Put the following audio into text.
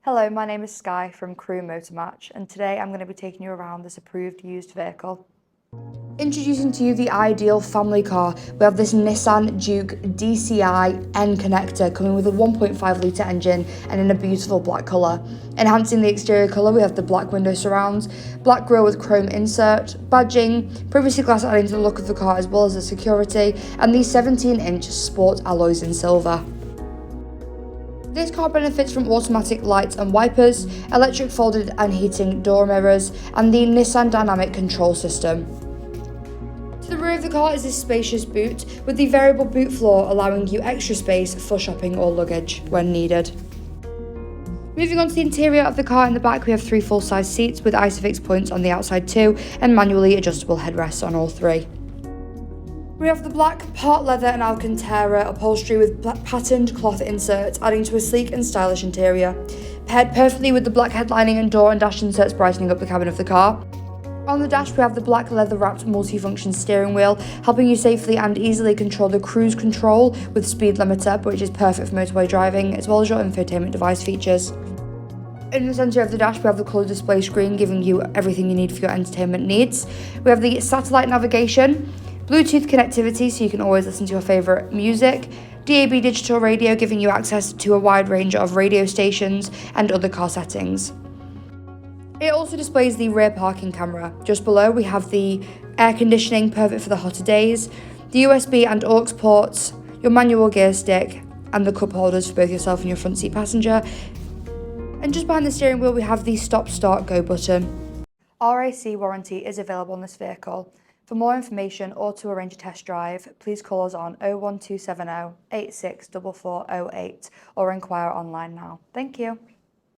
Hello, my name is Sky from Crewe Motor Match, and today I'm going to be taking you around this approved used vehicle. Introducing to you the ideal family car, we have this Nissan Juke dCi N-Connecta coming with a 1.5 litre engine and in a beautiful black colour. Enhancing the exterior colour, we have the black window surrounds, black grille with chrome insert, badging, privacy glass adding to the look of the car as well as the security, and these 17-inch sport alloys in silver. This car benefits from automatic lights and wipers, electric folded and heating door mirrors, and the Nissan Dynamic Control System. To the rear of the car is this spacious boot, with the variable boot floor allowing you extra space for shopping or luggage when needed. Moving on to the interior of the car, in the back we have 3 full-size seats with ISOFIX points on the outside too, and manually adjustable headrests on all 3. We have the black part leather and Alcantara upholstery with patterned cloth inserts, adding to a sleek and stylish interior. Paired perfectly with the black headlining and door and dash inserts brightening up the cabin of the car. On the dash we have the black leather wrapped multi-function steering wheel, helping you safely and easily control the cruise control with speed limiter, which is perfect for motorway driving, as well as your infotainment device features. In the centre of the dash we have the colour display screen, giving you everything you need for your entertainment needs. We have the satellite navigation, Bluetooth connectivity so you can always listen to your favourite music, DAB digital radio giving you access to a wide range of radio stations and other car settings. It also displays the rear parking camera. Just below we have the air conditioning, perfect for the hotter days, the USB and AUX ports, your manual gear stick, and the cup holders for both yourself and your front seat passenger. And just behind the steering wheel we have the stop start go button. RAC warranty is available on this vehicle. For more information or to arrange a test drive, please call us on 01270 864408 or inquire online now. Thank you.